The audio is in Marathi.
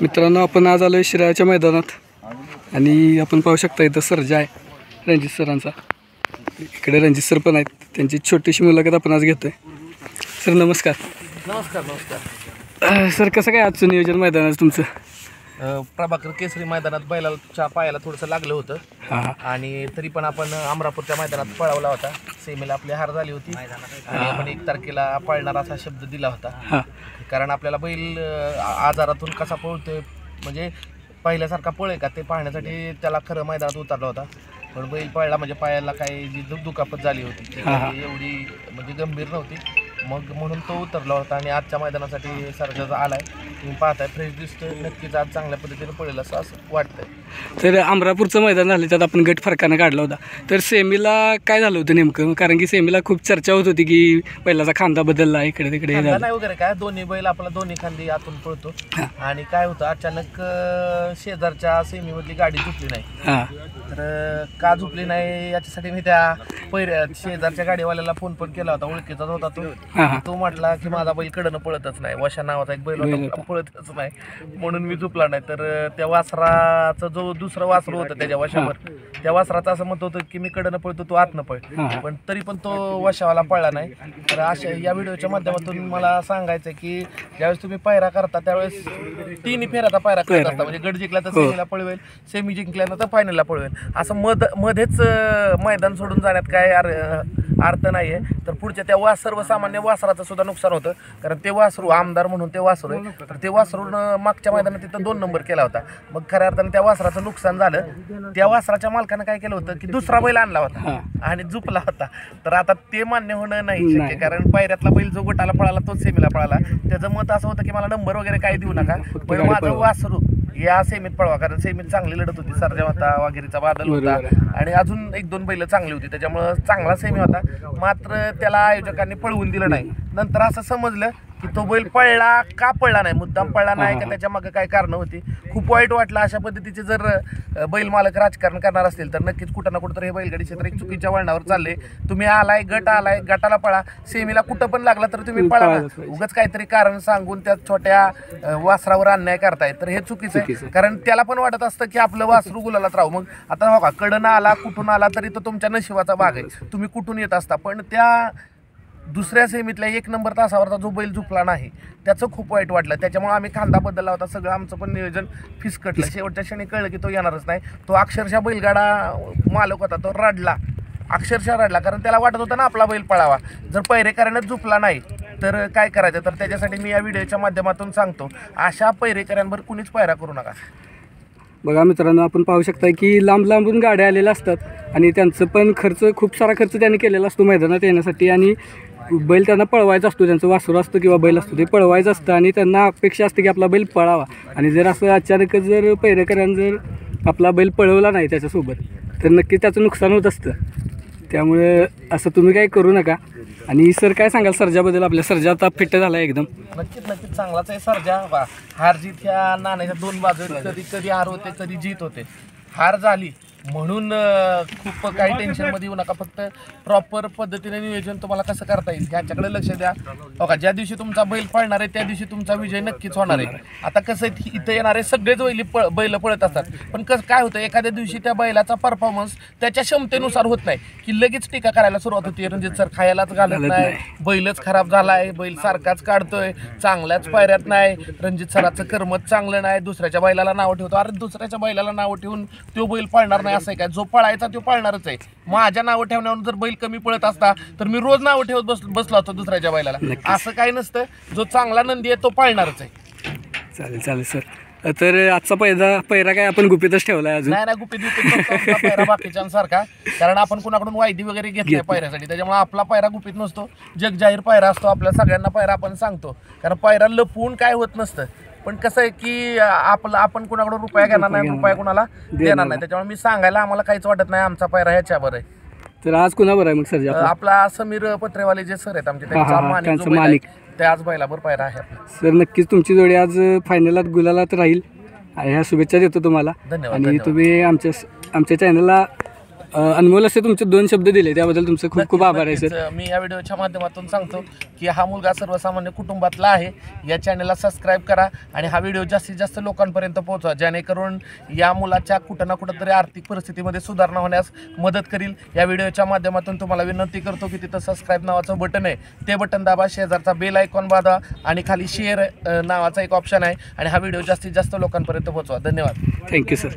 मित्रांनो, आपण आज आलो शिराळ्याच्या मैदानात आणि आपण पाहू शकता इथं सर्जा आहे रणजित सरांचा. इकडे रणजित सर पण आहेत, त्यांची छोटीशी मुलाखत आपण आज घेतोय. सर नमस्कार. नमस्कार. नमस्कार सर, कसं काय आजचं नियोजन मैदानाचं तुमचं? प्रभाकर केसरी मैदानात बैलाच्या पायाला थोडंसं लागलं होतं. हां आणि तरी पण आपण अमरापूरच्या मैदानात पळवला होता. सेमीला आपली हार झाली होती आणि आपण 1 तारखेला पळणार असा शब्द दिला होता. हां, कारण आपल्याला बैल आजारातून कसा पळतोय, म्हणजे पहिल्यासारखा पळे का ते पाहण्यासाठी त्याला खरं मैदानात उतरला होता. पण बैल पळला म्हणजे पायाला काही जी दुखापत झाली होती ती एवढी म्हणजे गंभीर नव्हती. मग म्हणून तो उतरला होता आणि आजच्या मैदानासाठी सर्जाचा आलाय. तुम्ही पाहताय फ्रेश दिसतोय. नक्कीच आज चांगल्या पद्धतीने पळेल असं वाटतंय. तर अमरापूरचं मैदान झालं त्यात आपण गट फरकानं काढला होता. तर सेमीला काय झालं होतं नेमकं? कारण की सेमीला खूप चर्चा होत होती की पहिल्याचा खांदा बदलला, इकडे तिकडे नाही वगैरे काय, दोन्ही बैल आपला दोन्ही खांदी आतून पळतो. आणि काय होतं, अचानक शेजारच्या सेमीमधली गाडी झुकली नाही. हां, तर का झुकली नाही याच्यासाठी मी त्या शेजारच्या गाडीवाल्याला फोन पण केला होता. ओळखीचाच होता तो. तो म्हटला की माझा बैल कडनं पळतच नाही, वशा नावाचा एक बैल होता, पळतच नाही, म्हणून मी झुपला नाही. तर त्या वासराचं जो दुसरं वासरू होतं त्याच्या वशावर, त्या वासराचं असं मत होतं की मी कडनं पळतो, तू आतनं पळ. पण तरी पण तो वशावाला पळला नाही. तर अशा या व्हिडिओच्या माध्यमातून मला सांगायचं की ज्यावेळेस तुम्ही पायरा करता त्यावेळेस 3 फेऱ्याचा पायरा करत असता. म्हणजे गट जिंकला तर सेमीला पळवेल, सेमी जिंकल्यानंतर फायनलला पळवेल. असं मध्येच मैदान सोडून जाण्यात काय अर्थ नाही आहे. तर पुढच्या त्या सर्वसामान्य वासराचं सुद्धा नुकसान होतं. कारण ते वासरू आमदार म्हणून ते वासरू आहे. तर ते वासरूनं मागच्या मैदानात तिथं 2 नंबर केला होता. मग खऱ्या अर्थाने त्या वासराचं नुकसान झालं. त्या वासराच्या मालकानं काय केलं होतं की दुसरा बैल आणला होता आणि झुपला होता. तर आता ते मान्य होणं नाही शक्य, कारण पायऱ्यातला बैल जो गटाला पळाला तोच सेमीला पळाला. त्याचं मत असं होतं की मला नंबर वगैरे काही देऊ नका, पण माझं वासरू या सेमीत पळवा. कारण सेमीत चांगली लढत होती, सर्जा होता, वाघेरीचा बादल होता आणि अजून 1-2 बैल चांगली होती. त्याच्यामुळं चांगला सेमी होता. मात्र त्याला आयोजकांनी पळवून दिलं नाही. नंतर असं समजलं की तो बैल पळला का पळला नाही, मुद्दाम पळला नाही का त्याच्या मागे काय कारणं होती. खूप वाईट वाटलं. अशा पद्धतीचे जर बैल मालक राजकारण करणार असतील तर नक्कीच कुठं ना कुठं तर हे बैलगाडी क्षेत्र एक चुकीच्या वळणावर चालले. तुम्ही आलाय, गट आलाय, गटाला पळा, सेमीला कुठं पण लागला तर तुम्ही पळा. उगाच काहीतरी कारण सांगून त्या छोट्या वासरावर अन्याय करताय तर हे चुकीचं आहे. कारण त्याला पण वाटत असतं की आपलं वासरू गुलालात राहू. मग आता बघा, कडनं आला, कुठून आला तरी तो तुमच्या नशिबाचा भाग आहे. तुम्ही कुठून येत असता. पण त्या दुसऱ्या सेमीतल्या 1 नंबर तासावरचा जो बैल झुकला नाही त्याचं खूप वाईट वाटलं. त्याच्यामुळे आम्ही खांदा बदलला होता. सगळं आमचं पण नियोजन फिसकटलं. शेवटच्या क्षणी कळलं की तो येणारच नाही. तो अक्षरशः बैलगाडा मालक होता, तो रडला, अक्षरशः रडला. कारण त्याला वाटत होतं ना आपला बैल पळावा. जर पैरेकऱ्यानं झुकला नाही तर काय करायचं. तर त्याच्यासाठी मी या व्हिडिओच्या माध्यमातून सांगतो, अशा पैरेकऱ्यांवर कुणीच पायरा करू नका. बघा मित्रांनो, आपण पाहू शकता की लांब लांबून गाड्या आलेल्या असतात आणि त्यांचं पण खूप सारा खर्च त्यांनी केलेला असतो मैदानात येण्यासाठी. आणि बैल त्यांना पळवायचा असतो, त्यांचं वासरू असतं किंवा बैल असतो ते पळवायचं असतं आणि त्यांना अपेक्षा असते की आपला बैल पळावा. आणि जर असं अचानकच जर पैरेकऱ्यानं जर आपला बैल पळवला नाही त्याच्यासोबत तर नक्कीच त्याचं नुकसान होत असतं. त्यामुळे असं तुम्ही काही करू नका. आणि सर काय सांगाल सर्जाबद्दल? आपल्या सर्जा आता फिट झाला एकदम. नक्कीच चांगलाच आहे सर्जा. हार जीत ह्या नाण्याच्या 2 बाजू, कधी हार होते, कधी जीत होते. हार झाली म्हणून खूप काही टेन्शनमध्ये येऊ नका. फक्त प्रॉपर पद्धतीने नियोजन तुम्हाला कसं करता येईल ह्याच्याकडे लक्ष द्या. बघा, ज्या दिवशी तुमचा बैल पळणार आहे त्या दिवशी तुमचा विजय नक्कीच होणार आहे. आता कसं आहे, इथं येणारे सगळेच बैल पळत असतात. पण कसं काय होतं, एखाद्या दिवशी त्या बैलाचा परफॉर्मन्स त्याच्या क्षमतेनुसार होत नाही की लगेच टीका करायला सुरुवात होती. रणजित सर खायलाच घालत नाही, बैलच खराब झालाय, बैल सारखाच काढतोय, चांगल्याच पायऱ्यात नाही, रणजित सराचं कर्मच चांगलं नाही, दुसऱ्याच्या बैलाला नावं ठेवतो. अरे दुसऱ्याच्या बैलाला नावं ठेवून तो बैल पळणार नाही असं आहे काय? जो पळायचा तो पळणारच आहे. माझ्या नावं ठेवण्यावरून जर बैल कमी पळत असता तर मी रोज नावं ठेवत बसलो होतो दुसऱ्याच्या बैलाला. असं काही नसतं. जो चांगला नंदी आहे तो पळणारच आहे. चालेल सर. तर आजचा पैरा काय आपण गुपितच ठेवलाय अजून? नाही गुपित पैरा बाकीच्यांसारखा. कारण आपण कुणाकडून वायदी वगैरे घेत नाही पैऱ्यासाठी. त्याच्यामुळे आपला पैरा गुपित नसतो, जगजाहीर पैरा असतो. आपल्या सगळ्यांना पैरा आपण सांगतो. कारण पैरा लपवून काय होत नसतं. पण कसं आहे की आपण कुणाकडून रुपया घेणार नाही, रुपया कुणाला देणार नाही. त्याच्यामुळे मी सांगायला आम्हाला काहीच वाटत नाही. आमचा पैरा ह्याच्यावर आहे. तर आज कुणावर आहे मग सर्जा? आपला समीर पत्रेवाले जे सर आहेत आमचे, त्यांचा मालिक ते आज बैलावर पैरा आहे. सर नक्कीच तुमची जोडी आज फायनलात गुलालात राहील. ह्या शुभेच्छा देतो तुम्हाला. धन्यवाद. आणि तुम्ही आमच्या चॅनलला अनमोल असे तुमचे 2 शब्द दिले त्याबद्दल तुमचं खूप खूप आभार आहे सर. नक्कीच. मी या व्हिडिओच्या माध्यमातून सांगतो की हा मुलगा सर्वसामान्य कुटुंबातला आहे. या चॅनलला सबस्क्राईब करा आणि हा व्हिडिओ जास्तीत जास्त लोकांपर्यंत पोहोचवा, जेणेकरून या मुलाच्या कुठं ना कुठं तरी आर्थिक परिस्थितीमध्ये सुधारणा होण्यास मदत करील. या व्हिडिओच्या माध्यमातून तुम्हाला विनंती करतो की तिथं सबस्क्राईब नावाचं बटन आहे, ते बटन दाबा, शेजारचा बेल आयकॉन वाजवा आणि खाली शेअर नावाचा एक ऑप्शन आहे आणि हा व्हिडिओ जास्तीत जास्त लोकांपर्यंत पोहोचवा. धन्यवाद. Thank you sir.